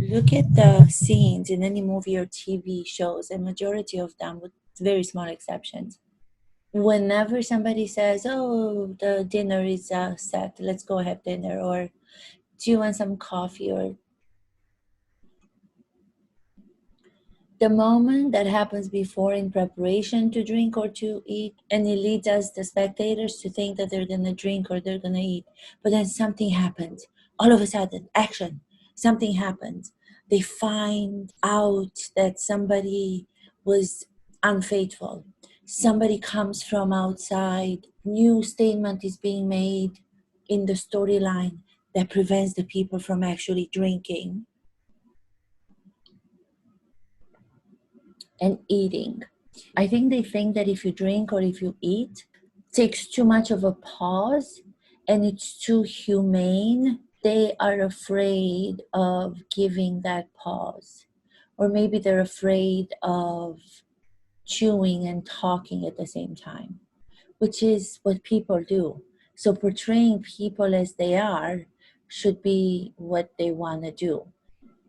look at the scenes in any movie or TV shows, a majority of them, with very small exceptions, whenever somebody says, "Oh, the dinner is set, let's go have dinner," or "Do you want some coffee?" or the moment that happens before in preparation to drink or to eat, and it leads us, the spectators, to think that they're going to drink or they're going to eat. But then something happens. All of a sudden, action, something happens. They find out that somebody was unfaithful. Somebody comes from outside. New statement is being made in the storyline that prevents the people from actually drinking and eating. I think they think that if you drink or if you eat, it takes too much of a pause and it's too humane. They are afraid of giving that pause. Or maybe they're afraid of chewing and talking at the same time, which is what people do. So portraying people as they are should be what they want to do.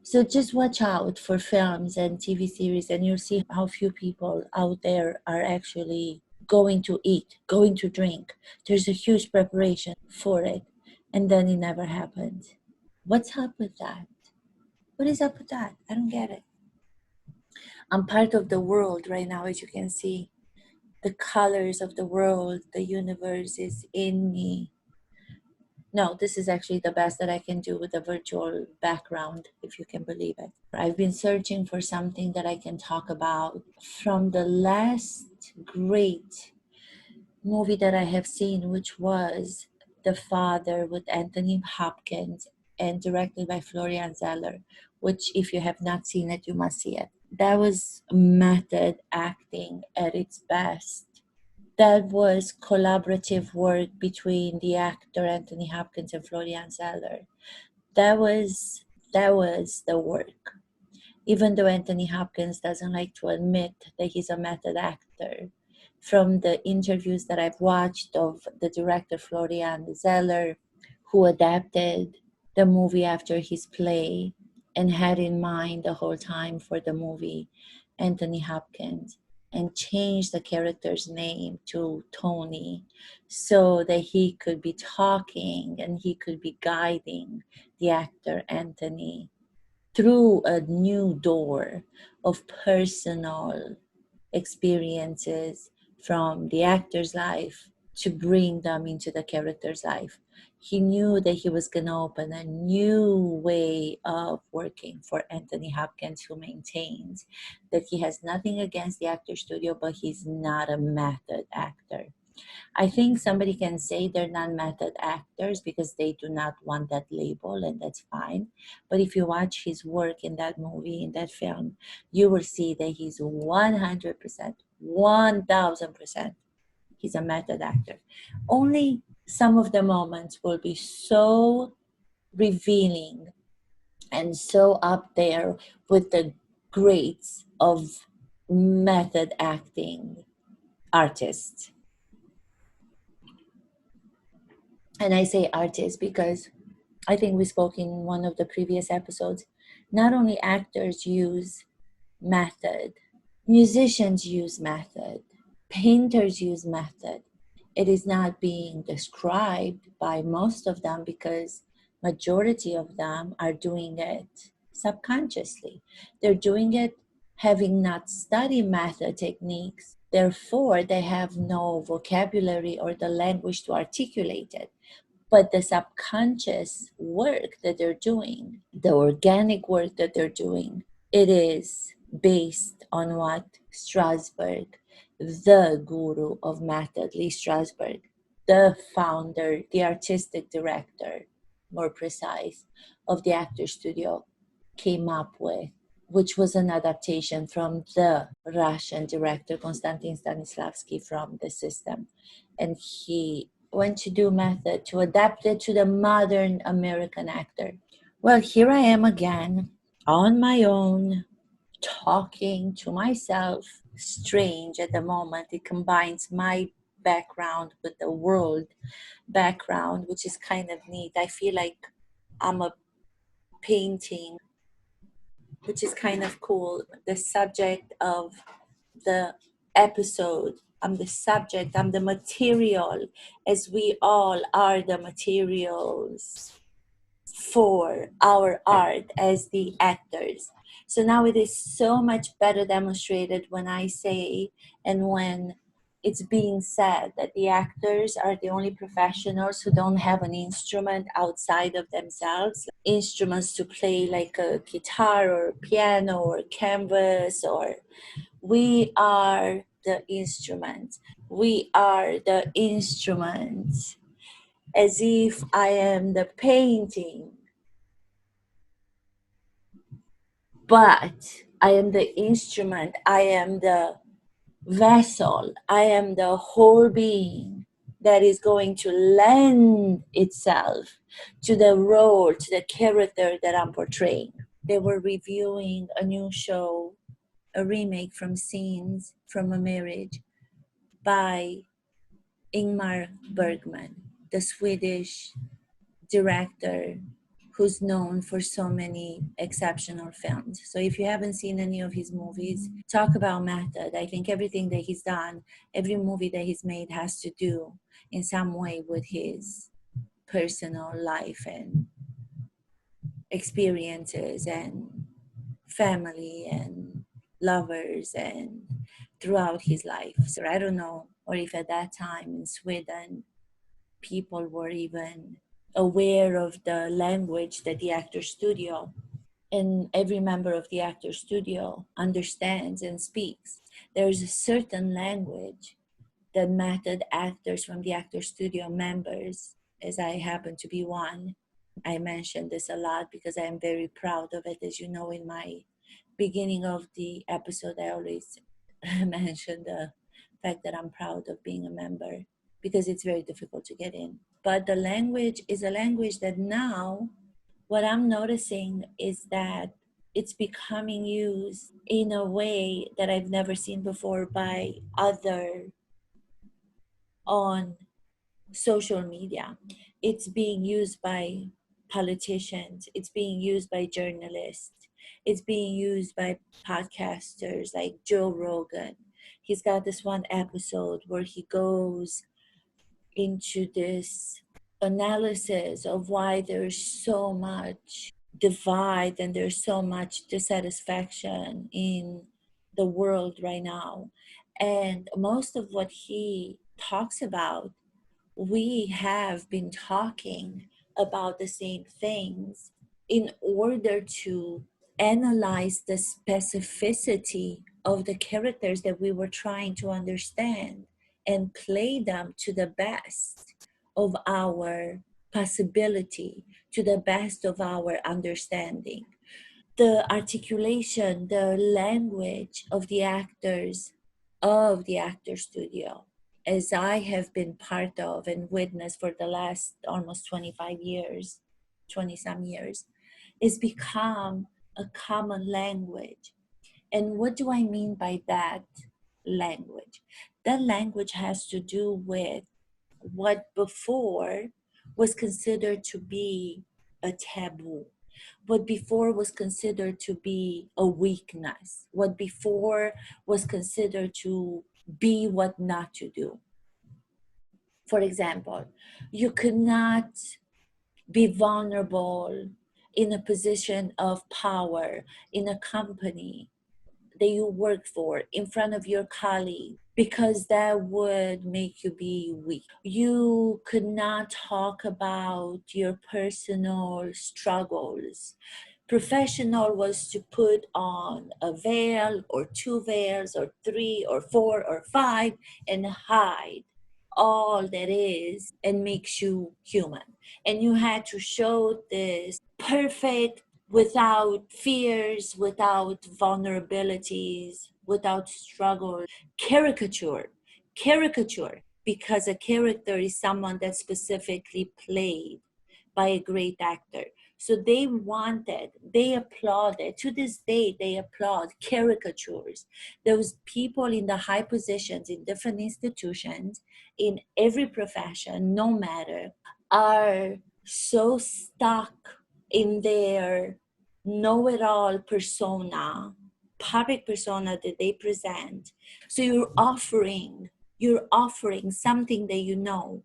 So just watch out for films and TV series, and you'll see how few people out there are actually going to eat, going to drink. There's a huge preparation for it, and then it never happens. What's up with that? What is up with that? I don't get it. I'm part of the world right now, as you can see. The colors of the world, the universe is in me. No, this is actually the best that I can do with a virtual background, if you can believe it. I've been searching for something that I can talk about from the last great movie that I have seen, which was The Father with Anthony Hopkins and directed by Florian Zeller, which, if you have not seen it, you must see it. That was method acting at its best. That was collaborative work between the actor Anthony Hopkins and Florian Zeller. That was the work. Even though Anthony Hopkins doesn't like to admit that he's a method actor, from the interviews that I've watched of the director Florian Zeller, who adapted the movie after his play and had in mind the whole time for the movie Anthony Hopkins, and changed the character's name to Tony so that he could be talking and he could be guiding the actor Anthony through a new door of personal experiences from the actor's life to bring them into the character's life. He knew that he was going to open a new way of working for Anthony Hopkins, who maintains that he has nothing against the actor studio, but he's not a method actor. I think somebody can say they're non-method actors because they do not want that label, and that's fine. But if you watch his work in that movie, in that film, you will see that he's 100%, 1000%, he's a method actor. Only some of the moments will be so revealing and so up there with the greats of method acting artists. And I say artists because I think we spoke in one of the previous episodes. Not only actors use method, musicians use method, painters use method. It is not being described by most of them because majority of them are doing it subconsciously. They're doing it having not studied method techniques. Therefore, they have no vocabulary or the language to articulate it. But the subconscious work that they're doing, the organic work that they're doing, it is based on what Strasberg, the guru of method, Lee Strasberg, the founder, the artistic director, more precise, of the Actor Studio, came up with, which was an adaptation from the Russian director Konstantin Stanislavski from The System. And he went to do method to adapt it to the modern American actor. Well, here I am again on my own, talking to myself. Strange at the moment. It combines my background with the world background, which is kind of neat. I feel like I'm a painting which is kind of cool. The subject of the episode, I'm the subject, I'm the material, as we all are the materials for our art as the actors. So now it is so much better demonstrated when I say, and when it's being said, that the actors are the only professionals who don't have an instrument outside of themselves, instruments to play like a guitar or piano or canvas, or we are the instrument. We are the instrument. As if I am the painting, but I am the instrument, I am the vessel, I am the whole being that is going to lend itself to the role, to the character that I'm portraying. They were reviewing a new show, a remake from Scenes from a Marriage by Ingmar Bergman, the Swedish director who's known for so many exceptional films. So if you haven't seen any of his movies, talk about method. I think everything that he's done, every movie that he's made has to do in some way with his personal life and experiences and family and lovers and throughout his life. So I don't know, or if at that time in Sweden people were even aware of the language that the actor studio and every member of the actor studio understands and speaks. There's a certain language that method actors from the actor studio members, as I happen to be one, I mention this a lot because I am very proud of it. As you know, in my beginning of the episode, I always mention the fact that I'm proud of being a member because it's very difficult to get in. But the language is a language that now, what I'm noticing is that it's becoming used in a way that I've never seen before by other on social media. It's being used by politicians, it's being used by journalists, it's being used by podcasters like Joe Rogan. He's got this one episode where he goes into this analysis of why there's so much divide and there's so much dissatisfaction in the world right now. And most of what he talks about, we have been talking about the same things in order to analyze the specificity of the characters that we were trying to understand and play them to the best of our possibility, to the best of our understanding. The articulation, the language of the actor studio, as I have been part of and witnessed for the last almost 25 years, 20 some years, is become a common language. And what do I mean by that language? That language has to do with what before was considered to be a taboo, what before was considered to be a weakness, what before was considered to be what not to do. For example, you could not be vulnerable in a position of power in a company that you work for in front of your colleague because that would make you be weak. You could not talk about your personal struggles. Professional was to put on a veil or two veils or three or four or five and hide all that is and makes you human. And you had to show this perfect, without fears, without vulnerabilities, without struggle, caricature, because a character is someone that's specifically played by a great actor. So they applauded, to this day, they applaud caricatures. Those people in the high positions in different institutions, in every profession, no matter, are so stuck in their know-it-all persona, public persona that they present. So you're offering something that you know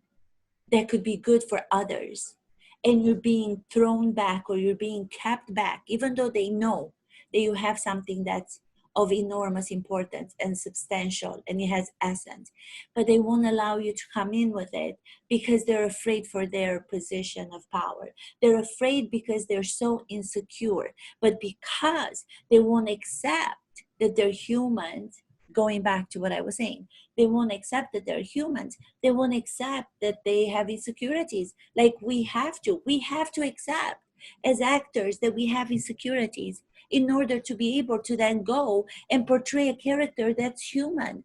that could be good for others, and you're being thrown back, or you're being kept back, even though they know that you have something that's of enormous importance and substantial and it has essence, but they won't allow you to come in with it because they're afraid for their position of power. They're afraid because they're so insecure, but because they won't accept that they're humans. Going back to what I was saying, they won't accept that they're humans. They won't accept that they have insecurities. Like we have to accept as actors that we have insecurities in order to be able to then go and portray a character that's human.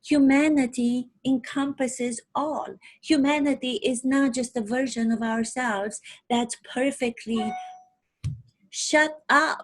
Humanity encompasses all. Humanity is not just a version of ourselves that's perfectly shut up